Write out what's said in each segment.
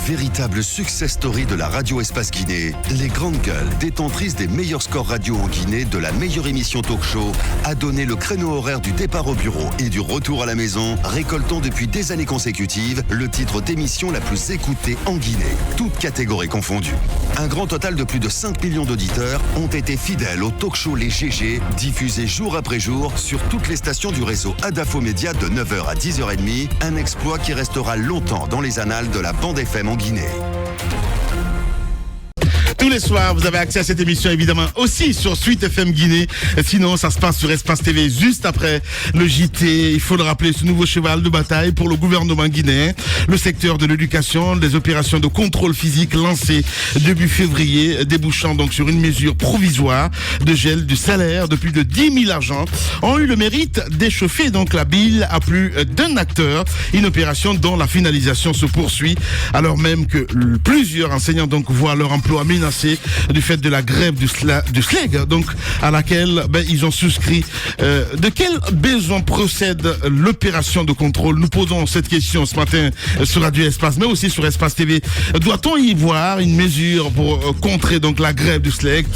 Véritable success story de la radio Espace Guinée, les grandes gueules, détentrices des meilleurs scores radio en Guinée, de la meilleure émission talk show, a donné le créneau horaire du départ au bureau et du retour à la maison, récoltant depuis des années consécutives le titre d'émission la plus écoutée en Guinée, toutes catégories confondues. Un grand total de plus de 5 millions d'auditeurs ont été fidèles au talk show Les GG, diffusé jour après jour sur toutes les stations du réseau Adafo Média de 9h à 10h30, un exploit qui restera longtemps dans les annales de la bande FM en Guinée. Tous les soirs, vous avez accès à cette émission évidemment aussi sur Suite FM Guinée. Sinon, ça se passe sur Espace TV juste après le JT. Il faut le rappeler, ce nouveau cheval de bataille pour le gouvernement guinéen. Le secteur de l'éducation, des opérations de contrôle physique lancées début février, débouchant donc sur une mesure provisoire de gel du salaire de plus de 10 000 agents, ont eu le mérite d'échauffer donc la bile à plus d'un acteur. Une opération dont la finalisation se poursuit alors même que plusieurs enseignants donc voient leur emploi menacé du fait de la grève du SLEG, donc à laquelle ils ont souscrit. De quel besoin procède l'opération de contrôle? Nous posons cette question ce matin sur Radio Espace, mais aussi sur Espace TV. Doit-on y voir une mesure pour contrer donc la grève du SLEG?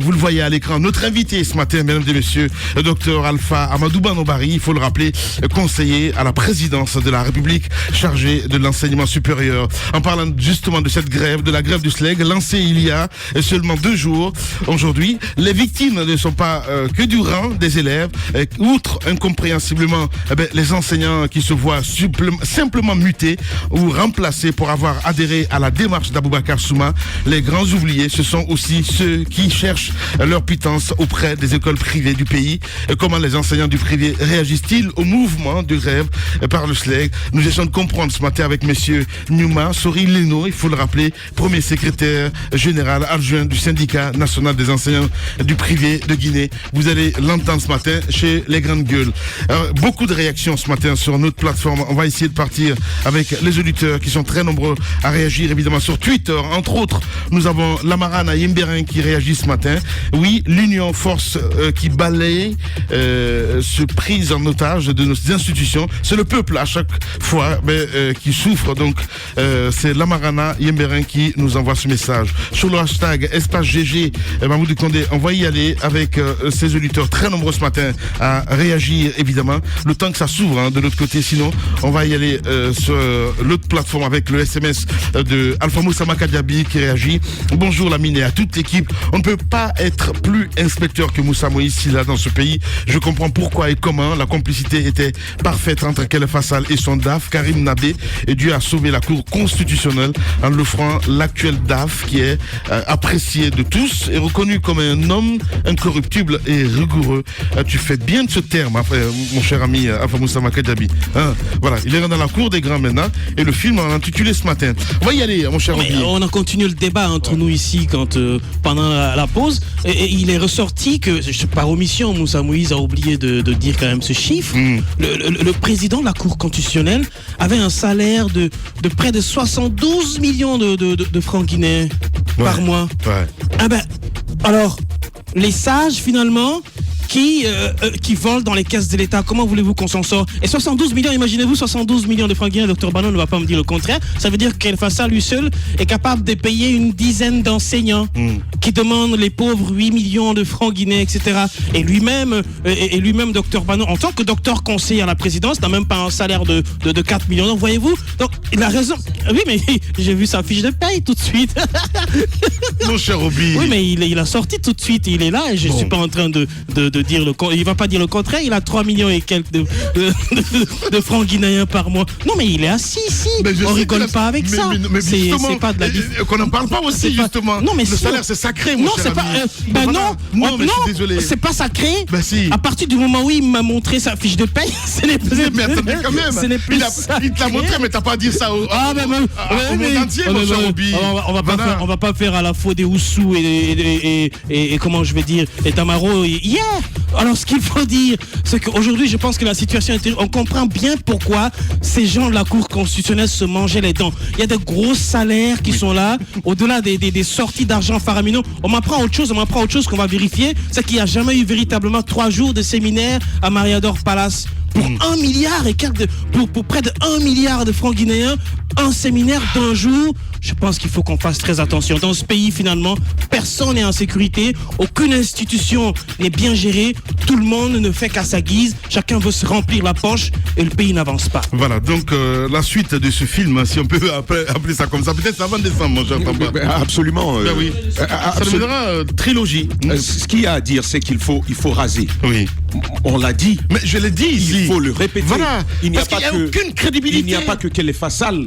Vous le voyez à l'écran. Notre invité ce matin, mesdames et messieurs, le docteur Alpha Amadou Banobari, il faut le rappeler, conseiller à la présidence de la République chargé de l'enseignement supérieur. En parlant justement de cette grève, de la grève du SLEG, lancée il y a seulement 2 jours. Aujourd'hui, les victimes ne sont pas que du rang des élèves. Outre incompréhensiblement les enseignants qui se voient simplement mutés ou remplacés pour avoir adhéré à la démarche d'Aboubacar Souma, les grands oubliés, ce sont aussi ceux qui cherchent leur pitance auprès des écoles privées du pays. Comment les enseignants du privé réagissent-ils au mouvement de grève par le SLEG? Nous essayons de comprendre ce matin avec monsieur Numa Sori Leno, il faut le rappeler, premier secrétaire général adjoint du syndicat national des enseignants du privé de Guinée. Vous allez l'entendre ce matin chez les grandes gueules. Alors, beaucoup de réactions ce matin sur notre plateforme. On va essayer de partir avec les auditeurs qui sont très nombreux à réagir évidemment sur Twitter. Entre autres, nous avons Lamarana Yemberin qui réagit ce matin. Oui, l'union force qui balaye ce prise en otage de nos institutions. C'est le peuple à chaque fois qui souffre. Donc c'est Lamarana Yemberin qui nous envoie ce message. Sur le hashtag Espace GG, Mahmoud Condé, on va y aller avec ses auditeurs très nombreux ce matin à réagir évidemment, le temps que ça s'ouvre de l'autre côté, sinon on va y aller sur l'autre plateforme avec le SMS de Alpha Moussa Makadiabi qui réagit. Bonjour Lamine et à toute l'équipe, on ne peut pas être plus inspecteur que Moussa Moïse s'il a dans ce pays. Je comprends pourquoi et comment la complicité était parfaite entre Kelle Fassal et son DAF Karim Nabé, et Dieu a sauvé la Cour constitutionnelle en l'offrant l'actuel DAF qui est apprécié de tous et reconnu comme un homme incorruptible et rigoureux. Tu fais bien de ce terme, mon cher ami Alpha Moussa Makadiabi. Voilà, il est dans la cour des grands maintenant et le film en a intitulé ce matin. On va y aller, mon cher ami. On a continué le débat entre nous ici pendant la pause et il est ressorti que, par omission, Moussa Moïse a oublié de dire quand même ce chiffre. Le président de la Cour constitutionnelle avait un salaire de près de 72 millions de francs guinéens par mois. Alors, les sages finalement qui volent dans les caisses de l'État, comment voulez-vous qu'on s'en sort? Et 72 millions, imaginez-vous 72 millions de francs guinéens, Dr Banon ne va pas me dire le contraire. Ça veut dire qu'elle fasse ça lui seul est capable de payer une dizaine d'enseignants qui demandent les pauvres 8 millions de francs guinéens, etc. Et lui-même, Dr Banon, en tant que docteur conseiller à la présidence, n'a même pas un salaire de 4 millions. Donc voyez-vous, donc il a raison. Oui, mais j'ai vu sa fiche de paye tout de suite. Mon cher Obi. Oui, mais il a sorti tout de suite, il est là et je suis pas en train de dire il va pas dire le contraire, il a 3 millions et quelques de francs guinéens par mois. Non, mais il est assis ici. On rigole pas avec ça. Mais c'est pas de la qu'on n'en parle pas aussi, justement. Non, mais le salaire, c'est sacré, mon cher ami. Non, mais je suis désolé. C'est pas sacré. Si. À partir du moment où il m'a montré sa fiche de paye, ce n'est plus. Mais attendez, quand même. Ce n'est plus il te l'a montré, mais t'as pas dit ça au monde entier, mon cher Obi. On va pas faire à la fois des Oussou et comment je vais dire, et Tamaro hier. Alors ce qu'il faut dire, c'est qu'aujourd'hui je pense que la situation est... On comprend bien pourquoi ces gens de la Cour constitutionnelle se mangeaient les dents. Il y a de gros salaires qui sont là, au-delà des sorties d'argent faramineux. On m'apprend autre chose qu'on va vérifier, c'est qu'il n'y a jamais eu véritablement 3 jours de séminaire à Mariador Palace. pour 1 milliard et quelques pour près de 1 milliard de francs guinéens, un séminaire d'un jour. Je pense qu'il faut qu'on fasse très attention. Dans ce pays, finalement, personne n'est en sécurité, aucune institution n'est bien gérée, tout le monde ne fait qu'à sa guise, chacun veut se remplir la poche et le pays n'avance pas. Voilà, donc la suite de ce film, si on peut appeler ça comme ça, peut-être avant décembre, mon cher Tamba. Absolument. Ben oui. Ça deviendra trilogie. Ce qu'il y a à dire, c'est qu'il faut raser. Oui. On l'a dit. Mais je l'ai dit ici. Il faut le répéter. Voilà. Il n'y a Parce pas qu'il n'y a aucune crédibilité. Il n'y a pas que Kélé Fassal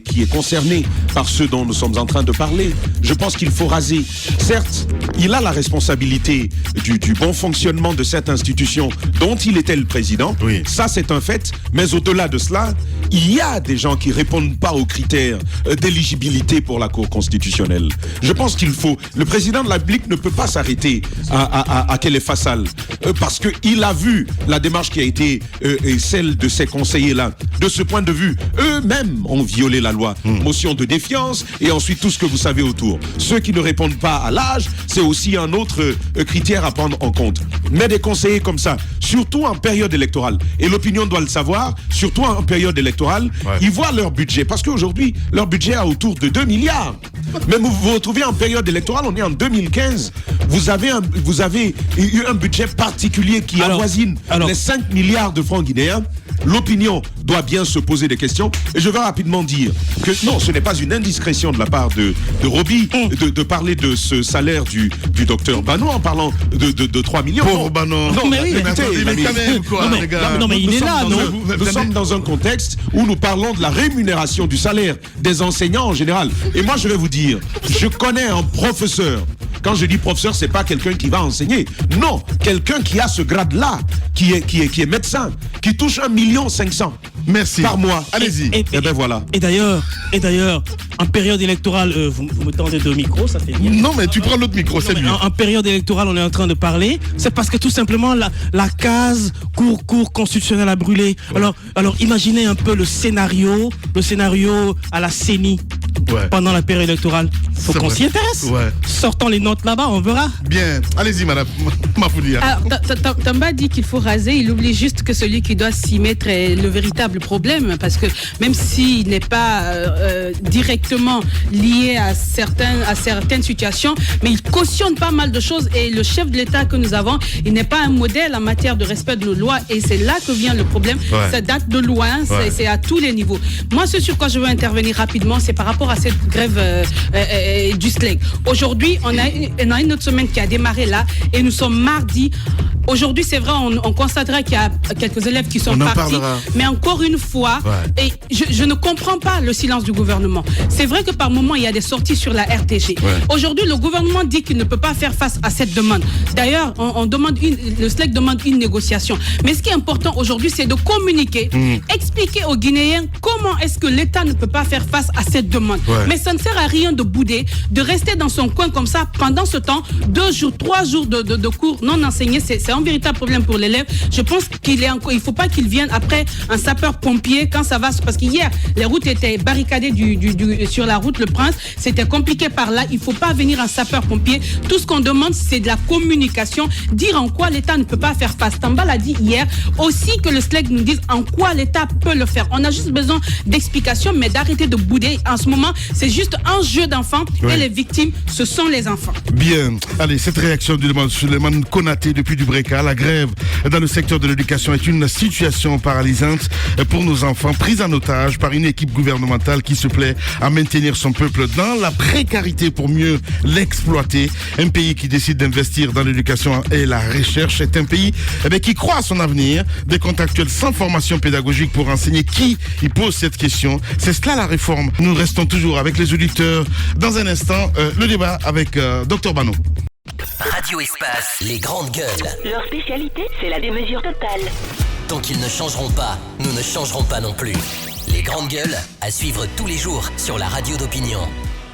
qui est concerné par ce dont nous sommes en train de parler. Je pense qu'il faut raser. Certes, il a la responsabilité du bon fonctionnement de cette institution dont il était le président. Oui. Ça, c'est un fait. Mais au-delà de cela, il y a des gens qui répondent pas aux critères d'éligibilité pour la Cour constitutionnelle. Je pense qu'il faut... Le président de la République ne peut pas s'arrêter à Kélé Fassal parce qu'il a vu la démarche qui a été celle de ces conseillers-là. De ce point de vue, eux-mêmes ont violé la loi. Motion de défiance et ensuite tout ce que vous savez autour. Ceux qui ne répondent pas à l'âge, c'est aussi un autre critère à prendre en compte. Mais des conseillers comme ça, surtout en période électorale, et l'opinion doit le savoir, surtout en période électorale, ils voient leur budget. Parce qu'aujourd'hui, leur budget a autour de 2 milliards. Mais vous vous retrouvez en période électorale, on est en 2015, vous avez eu un budget particulier qui avoisine les 5 milliards de francs guinéens. L'opinion doit bien se poser des questions. Et je vais rapidement dire que non, ce n'est pas une indiscrétion de la part de Roby de parler de ce salaire du docteur Bano en parlant de 3 millions. Pauvre Bano. Non, mais oui, mais quand même, quoi, les gars. Non, mais il est là, non? Nous sommes dans un contexte où nous parlons de la rémunération du salaire des enseignants en général. Et moi, je vais vous dire, je connais un professeur. Quand je dis professeur, c'est pas quelqu'un qui va enseigner. Non, quelqu'un qui a ce grade-là, qui est médecin, qui touche 1,5 million. Merci. Par mois. Allez-y. Et ben voilà. Et d'ailleurs, en période électorale, vous me tendez deux micros, ça fait bien. Non, mais tu prends l'autre micro, c'est mieux. En période électorale, on est en train de parler. C'est parce que tout simplement, la case cour constitutionnelle a brûlé. Alors, imaginez un peu le scénario à la CENI pendant la période électorale. Faut qu'on s'y intéresse. Ouais. Sortons les notes là-bas, on verra. Bien. Allez-y, madame Mafoudia. Alors, Tamba dit qu'il faut raser. Il oublie juste que celui qui doit s'y mettre est le véritable problème. Parce que même s'il n'est pas directement lié à certaines situations, mais il cautionne pas mal de choses. Et le chef de l'État que nous avons, il n'est pas un modèle en matière de respect de nos lois. Et c'est là que vient le problème. Ça date de loin, c'est à tous les niveaux. Moi, ce sur quoi je veux intervenir rapidement, c'est par rapport à cette grève du SLEG. Aujourd'hui, on a une autre semaine qui a démarré là, et nous sommes mardi. Aujourd'hui, c'est vrai, on constatera qu'il y a quelques élèves qui sont partis. Mais encore une fois, et je ne comprends pas le silence du gouvernement. C'est vrai que par moment, il y a des sorties sur la RTG. Aujourd'hui, le gouvernement dit qu'il ne peut pas faire face à cette demande. D'ailleurs, le SLEG demande une négociation. Mais ce qui est important aujourd'hui, c'est de communiquer, expliquer aux Guinéens comment est-ce que l'État ne peut pas faire face à cette demande. Mais ça ne sert à rien de bouder, de rester dans son coin comme ça pendant ce temps, 2 jours, 3 jours de cours non enseignés. C'est un véritable problème pour l'élève. Je pense qu'il ne faut pas qu'il vienne après un sapeur-pompier quand ça va. Parce qu'hier, les routes étaient barricadées sur la route Le Prince. C'était compliqué par là. Il ne faut pas venir un sapeur-pompier. Tout ce qu'on demande, c'est de la communication. Dire en quoi l'État ne peut pas faire face. Tamba l'a dit hier. Aussi que le SLEG nous dise en quoi l'État peut le faire. On a juste besoin d'explications, mais d'arrêter de bouder. En ce moment, c'est juste un jeu d'enfants et les victimes, ce sont les enfants. Bien. Allez, cette réaction du demande Suleiman Konaté depuis du Breka, la grève dans le secteur de l'éducation est une situation paralysante pour nos enfants, pris en otage par une équipe gouvernementale qui se plaît à maintenir son peuple dans la précarité pour mieux l'exploiter. Un pays qui décide d'investir dans l'éducation et la recherche est un pays qui croit à son avenir. Des contractuels sans formation pédagogique pour enseigner. Qui y pose cette question? C'est cela la réforme. Nous restons toujours avec les auditeurs. Dans un instant, le débat avec Dr Bano. Radio Espace, les grandes gueules. Leur spécialité, c'est la démesure totale. Tant qu'ils ne changeront pas, nous ne changerons pas non plus. Les grandes gueules, à suivre tous les jours sur la radio d'opinion.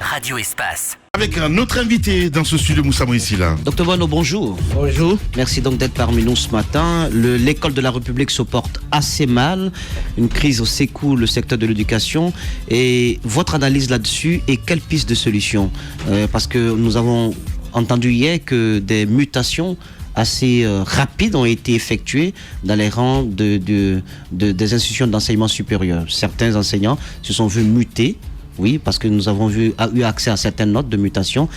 Radio Espace. Avec un autre invité dans ce studio, Moussa Moïsila. Docteur Bono, bonjour. Bonjour. Merci donc d'être parmi nous ce matin. L'école de la République se porte assez mal. Une crise secoue le secteur de l'éducation. Et votre analyse là-dessus et quelle piste de solution? Parce que nous avons entendu hier que des mutations assez rapides ont été effectués dans les rangs des institutions d'enseignement supérieur. Certains enseignants se sont vus mutés, oui, parce que nous avons eu accès à certaines notes de mutation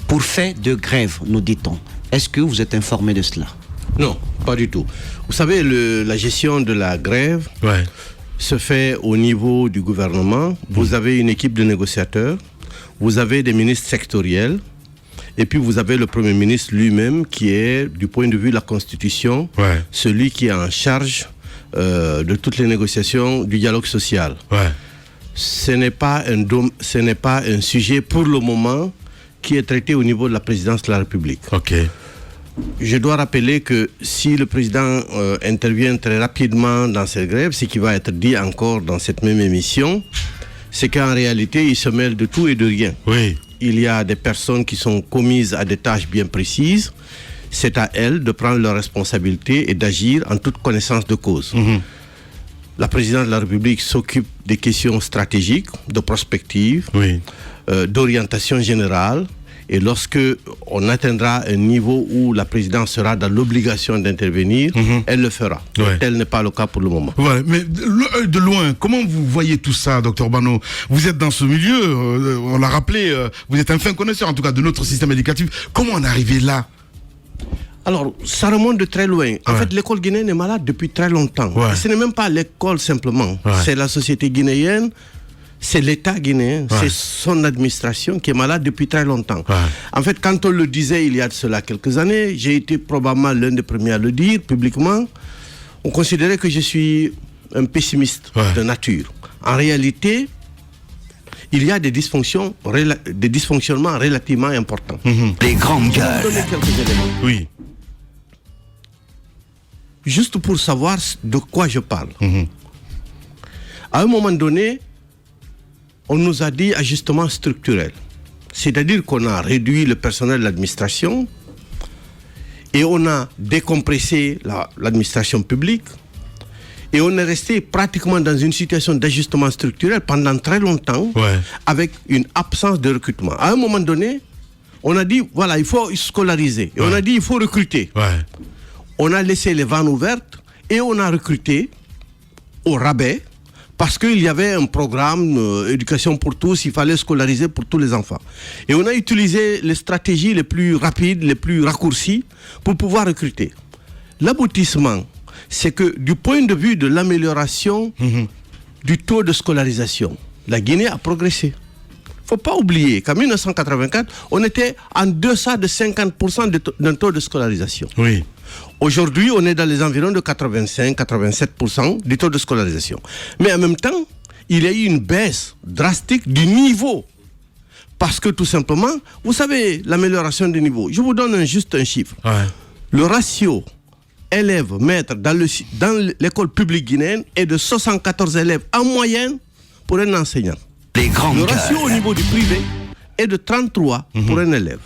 pour fait de grève, nous dit-on. Est-ce que vous êtes informé de cela? Non, pas du tout. Vous savez, la gestion de la grève se fait au niveau du gouvernement. Vous avez une équipe de négociateurs, vous avez des ministres sectoriels, et puis vous avez le Premier ministre lui-même qui est, du point de vue de la Constitution, celui qui est en charge de toutes les négociations du dialogue social. Ce n'est pas un sujet pour le moment qui est traité au niveau de la présidence de la République. Je dois rappeler que si le président intervient très rapidement dans cette grève, ce qui va être dit encore dans cette même émission, c'est qu'en réalité, il se mêle de tout et de rien. Il y a des personnes qui sont commises à des tâches bien précises. C'est à elles de prendre leurs responsabilités et d'agir en toute connaissance de cause. La présidence de la République s'occupe des questions stratégiques, de prospective, d'orientation générale. Et lorsque on atteindra un niveau où la présidence sera dans l'obligation d'intervenir, elle le fera. Tel n'est pas le cas pour le moment. Mais de loin, comment vous voyez tout ça, Dr Bano? Vous êtes dans ce milieu, on l'a rappelé, vous êtes un fin connaisseur en tout cas de notre système éducatif. Comment on est arrivé là? Alors, ça remonte de très loin. En fait, l'école guinéenne est malade depuis très longtemps. Et ce n'est même pas l'école simplement. C'est la société guinéenne, c'est l'État guinéen, c'est son administration qui est malade depuis très longtemps. En fait, quand on le disait il y a de cela quelques années, j'ai été probablement l'un des premiers à le dire publiquement, on considérait que je suis un pessimiste de nature. En réalité, il y a des dysfonctionnements relativement importants. Les grandes gueules. Juste pour savoir de quoi je parle. À un moment donné, on nous a dit ajustement structurel. C'est-à-dire qu'on a réduit le personnel de l'administration et on a décompressé l'administration publique et on est resté pratiquement dans une situation d'ajustement structurel pendant très longtemps avec une absence de recrutement. À un moment donné, on a dit, voilà, il faut scolariser. Et on a dit, il faut recruter. On a laissé les vannes ouvertes et on a recruté au rabais parce qu'il y avait un programme éducation pour tous, il fallait scolariser pour tous les enfants. Et on a utilisé les stratégies les plus rapides, les plus raccourcies pour pouvoir recruter. L'aboutissement, c'est que du point de vue de l'amélioration du taux de scolarisation, la Guinée a progressé. Il ne faut pas oublier qu'en 1984, on était en deçà de 50% d'un taux de scolarisation. Aujourd'hui, on est dans les environs de 85-87% du taux de scolarisation. Mais en même temps, il y a eu une baisse drastique du niveau. Parce que tout simplement, vous savez, l'amélioration du niveau. Je vous donne juste un chiffre. Le ratio élèves-maîtres dans l'école publique guinéenne est de 74 élèves en moyenne pour un enseignant. Le ratio au niveau du privé est de 33 pour un élève.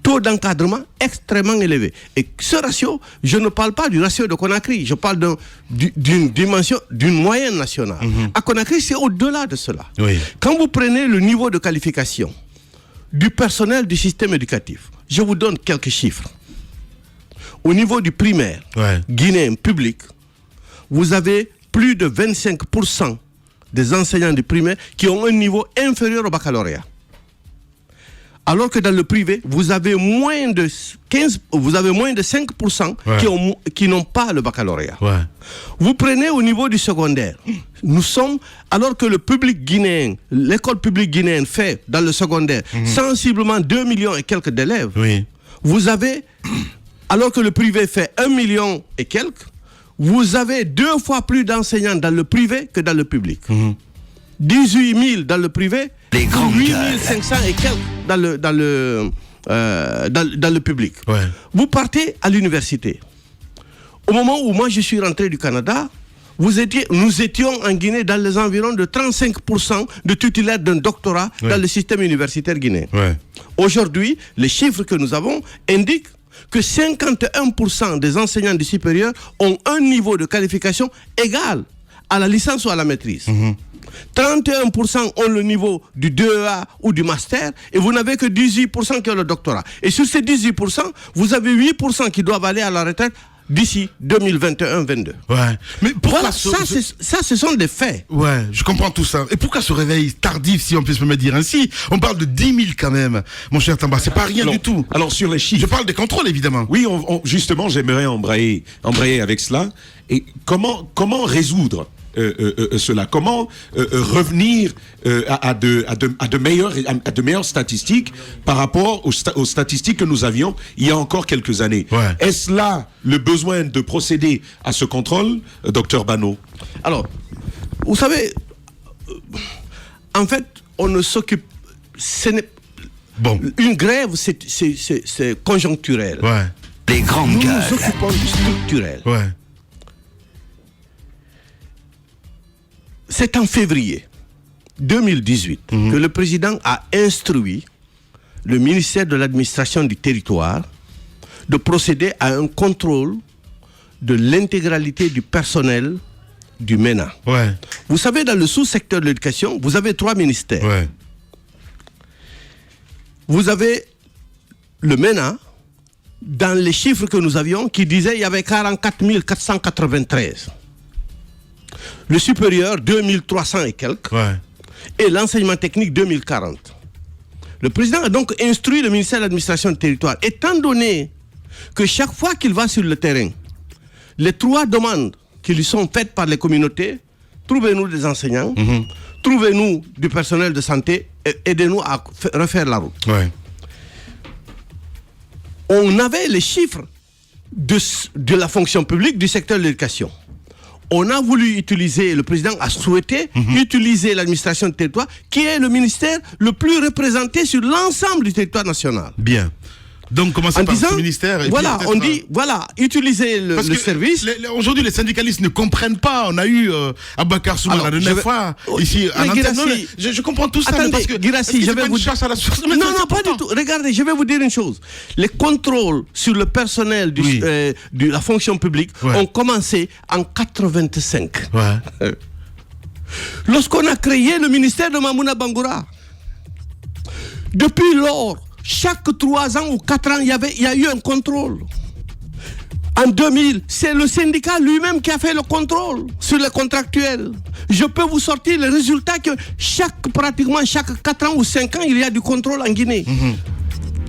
Taux d'encadrement extrêmement élevé. Et ce ratio, je ne parle pas du ratio de Conakry, je parle d'une dimension, d'une moyenne nationale. À Conakry, c'est au-delà de cela. Quand vous prenez le niveau de qualification du personnel du système éducatif, je vous donne quelques chiffres. Au niveau du primaire guinéen public, vous avez plus de 25% des enseignants du primaire qui ont un niveau inférieur au baccalauréat. Alors que dans le privé, vous avez moins de 5% qui n'ont pas le baccalauréat. Vous prenez au niveau du secondaire. Nous sommes, alors que le public guinéen, l'école publique guinéenne fait dans le secondaire sensiblement 2 millions et quelques d'élèves. Vous avez, alors que le privé fait 1 million et quelques, vous avez 2 fois plus d'enseignants dans le privé que dans le public. 18 000 dans le privé, 8 500 et quelques dans le public. Vous partez à l'université. Au moment où moi je suis rentré du Canada, nous étions en Guinée dans les environs de 35% de titulaires d'un doctorat dans le système universitaire guinéen. Aujourd'hui, les chiffres que nous avons indiquent que 51% des enseignants du supérieur ont un niveau de qualification égal à la licence ou à la maîtrise. 31% ont le niveau du 2A ou du master et vous n'avez que 18% qui ont le doctorat. Et sur ces 18%, vous avez 8% qui doivent aller à la retraite d'ici 2021-22. Ouais. Mais pourquoi voilà, ce sont des faits. Ouais, je comprends tout ça. Et pourquoi ce réveil tardif, si on peut se me dire ainsi? On parle de 10 000 quand même, mon cher Tamba, c'est pas rien du tout. Alors sur les chiffres... Je parle des contrôles, évidemment. Oui, justement, j'aimerais embrayer avec cela. Et comment résoudre cela? Comment revenir à de meilleures statistiques par rapport aux statistiques que nous avions il y a encore quelques années? Ouais. Est-ce là le besoin de procéder à ce contrôle, Dr Bano? Alors, vous savez, en fait, on ne s'occupe... Bon. Une grève, c'est conjoncturel. Ouais. Les grandes gueules. Nous nous occupons du structurel. Ouais. C'est en février 2018 que le président a instruit le ministère de l'administration du territoire de procéder à un contrôle de l'intégralité du personnel du MENA. Ouais. Vous savez, dans le sous-secteur de l'éducation, vous avez 3 ministères. Ouais. Vous avez le MENA, dans les chiffres que nous avions, qui disaient qu'il y avait 44 493. Le supérieur, 2300 et quelques. Ouais. Et l'enseignement technique, 2040. Le président a donc instruit le ministère de l'administration du territoire. Étant donné que chaque fois qu'il va sur le terrain, les 3 demandes qui lui sont faites par les communautés, trouvez-nous des enseignants, trouvez-nous du personnel de santé, et aidez-nous à refaire la route. Ouais. On avait les chiffres de la fonction publique du secteur de l'éducation. On a voulu utiliser, le président a souhaité utiliser l'administration du territoire, qui est le ministère le plus représenté sur l'ensemble du territoire national. Bien. Donc, commencer par ce ministère. Et voilà, puis on dit, voilà, utiliser le service. Aujourd'hui, les syndicalistes ne comprennent pas. On a eu Abakar Soumana de 9 fois ici à l'antenne. Je comprends tout ça. Attendez, parce que Guirassi, je vais vous dire. Non, pas du tout. Regardez, je vais vous dire une chose. Les contrôles sur le personnel de la fonction publique ont commencé en 85. Ouais. Lorsqu'on a créé le ministère de Mamouna Bangoura. Depuis lors, chaque 3 ans ou 4 ans, il y a eu un contrôle. En 2000, c'est le syndicat lui-même qui a fait le contrôle sur les contractuels. Je peux vous sortir les résultats que pratiquement chaque 4 ans ou 5 ans, il y a du contrôle en Guinée.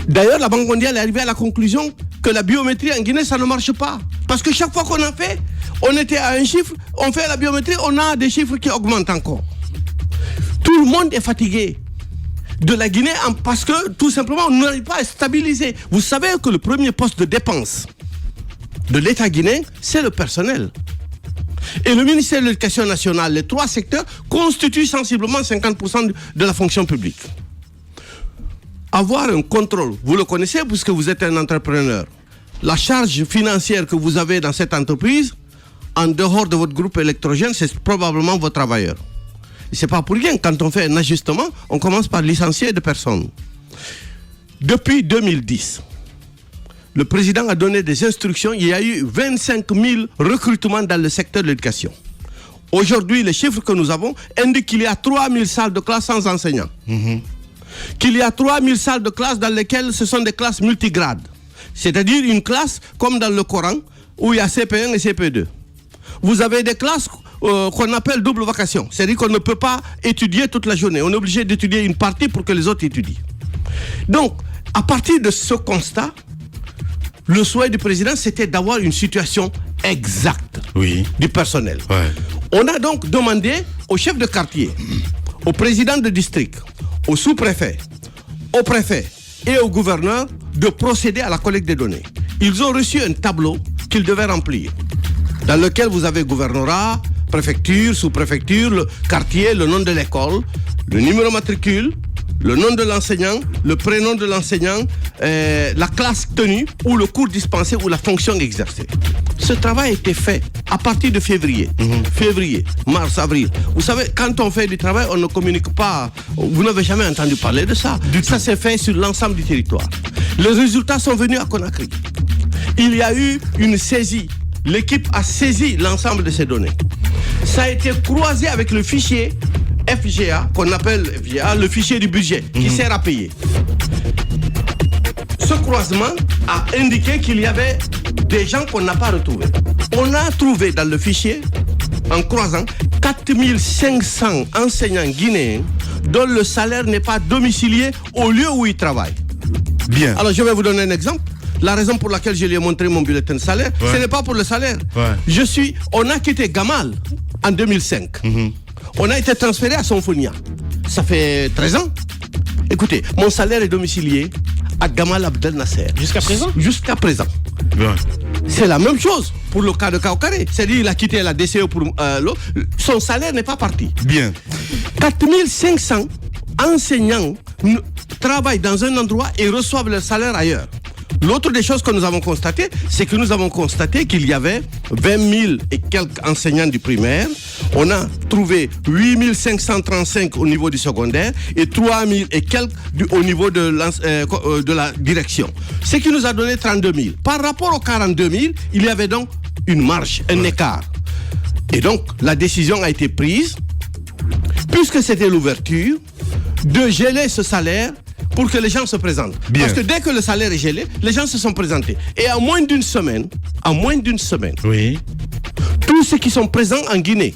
D'ailleurs, la Banque mondiale est arrivée à la conclusion que la biométrie en Guinée, ça ne marche pas. Parce que chaque fois qu'on a fait, on était à un chiffre, on fait la biométrie, on a des chiffres qui augmentent encore. Tout le monde est fatigué de la Guinée parce que tout simplement on n'arrive pas à stabiliser. Vous savez que le premier poste de dépense de l'État guinéen, c'est le personnel. Et le ministère de l'Éducation nationale, les 3 secteurs, constituent sensiblement 50% de la fonction publique. Avoir un contrôle, vous le connaissez puisque vous êtes un entrepreneur. La charge financière que vous avez dans cette entreprise, en dehors de votre groupe électrogène, c'est probablement vos travailleurs. C'est pas pour rien, quand on fait un ajustement, on commence par licencier des personnes. Depuis 2010, le président a donné des instructions, il y a eu 25 000 recrutements dans le secteur de l'éducation. Aujourd'hui, les chiffres que nous avons indiquent qu'il y a 3 000 salles de classe sans enseignants. Qu'il y a 3 000 salles de classe dans lesquelles ce sont des classes multigrades. C'est-à-dire une classe comme dans le Coran, où il y a CP1 et CP2. Vous avez des classes qu'on appelle double vacation. C'est-à-dire qu'on ne peut pas étudier toute la journée. On est obligé d'étudier une partie pour que les autres étudient. Donc, à partir de ce constat, le souhait du président, c'était d'avoir une situation exacte du personnel. Ouais. On a donc demandé au chef de quartier, au président de district, au sous-préfet, au préfet et au gouverneur de procéder à la collecte des données. Ils ont reçu un tableau qu'ils devaient remplir, dans lequel vous avez gouvernorat, préfecture, sous-préfecture, le quartier, le nom de l'école, le numéro matricule, le nom de l'enseignant, le prénom de l'enseignant, la classe tenue ou le cours dispensé ou la fonction exercée. Ce travail a été fait à partir de février. Février, mars, avril. Vous savez, quand on fait du travail, on ne communique pas. Vous n'avez jamais entendu parler de ça. Ça s'est fait sur l'ensemble du territoire. Les résultats sont venus à Conakry. Il y a eu une saisie. L'équipe a saisi l'ensemble de ces données. Ça a été croisé avec le fichier FGA, qu'on appelle FGA, le fichier du budget, qui sert à payer. Ce croisement a indiqué qu'il y avait des gens qu'on n'a pas retrouvés. On a trouvé dans le fichier, en croisant, 4500 enseignants guinéens dont le salaire n'est pas domicilié au lieu où ils travaillent. Bien. Alors je vais vous donner un exemple. La raison pour laquelle je lui ai montré mon bulletin de salaire, ce n'est pas pour le salaire. On a quitté Gamal en 2005. On a été transféré à Sonfonia. Ça fait 13 ans. Écoutez, mon salaire est domicilié à Gamal Abdel Nasser. Jusqu'à présent? Jusqu'à présent. Bien. C'est la même chose pour le cas de Kaokare. C'est-à-dire qu'il a quitté la DCE pour l'eau. Son salaire n'est pas parti. Bien. 4500 enseignants travaillent dans un endroit et reçoivent leur salaire ailleurs. L'autre des choses que nous avons constatées, c'est que nous avons constaté qu'il y avait 20 000 et quelques enseignants du primaire. On a trouvé 8 535 au niveau du secondaire et 3 000 et quelques au niveau de la direction. Ce qui nous a donné 32 000. Par rapport aux 42 000, il y avait donc une marge, un écart. Et donc, la décision a été prise, puisque c'était l'ouverture, de geler ce salaire pour que les gens se présentent. Bien. Parce que dès que le salaire est gelé, les gens se sont présentés. Et en moins d'une semaine, Oui. tous ceux qui sont présents en Guinée,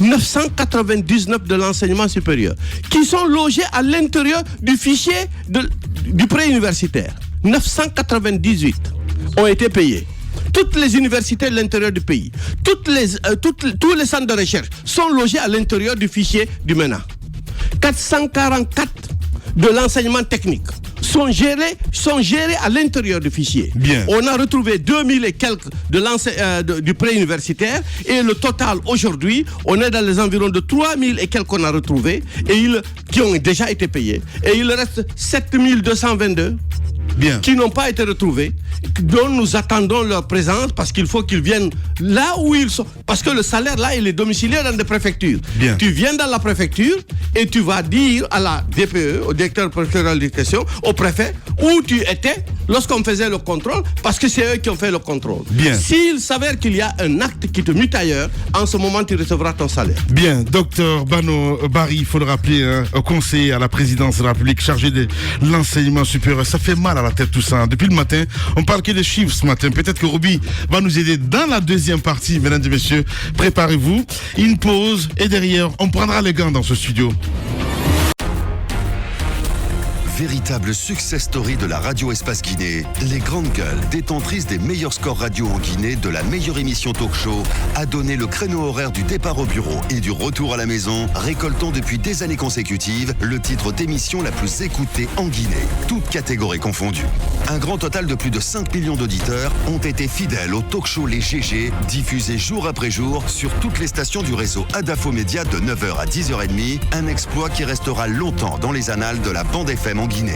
999 de l'enseignement supérieur, qui sont logés à l'intérieur du fichier du préuniversitaire, 998 ont été payés. Toutes les universités de l'intérieur du pays, tous les centres de recherche sont logés à l'intérieur du fichier du MENA. 444 de l'enseignement technique sont gérés à l'intérieur du fichier. Bien. On a retrouvé 2000 et quelques du préuniversitaire et le total aujourd'hui, on est dans les environs de 3000 et quelques qu'on a retrouvés qui ont déjà été payés. Et il reste 7222 Bien. qui n'ont pas été retrouvés, dont nous attendons leur présence parce qu'il faut qu'ils viennent là où ils sont. Parce que le salaire là, il est domicilié dans des préfectures. Bien. Tu viens dans la préfecture et tu vas dire à la DPE, au directeur préfectoral d'éducation, au préfet, où tu étais lorsqu'on faisait le contrôle, parce que c'est eux qui ont fait le contrôle. Bien. S'il s'avère qu'il y a un acte qui te mute ailleurs, en ce moment tu recevras ton salaire. Bien, docteur Bano Barry, il faut le rappeler, au conseiller à la présidence de la République chargé de l'enseignement supérieur. Ça fait mal à la tête tout ça. Depuis le matin, on parle que des chiffres ce matin. Peut-être que Ruby va nous aider dans la deuxième partie. Mesdames et messieurs, préparez-vous. Une pause et derrière, on prendra les gants dans ce studio. Véritable success story de la radio Espace Guinée, les Grandes Gueules, détentrices des meilleurs scores radio en Guinée de la meilleure émission talk show, a donné le créneau horaire du départ au bureau et du retour à la maison, récoltant depuis des années consécutives le titre d'émission la plus écoutée en Guinée, toutes catégories confondues. Un grand total de plus de 5 millions d'auditeurs ont été fidèles au talk show Les GG, diffusé jour après jour sur toutes les stations du réseau Adafo Média de 9h à 10h30, un exploit qui restera longtemps dans les annales de la bande FM en Guinée.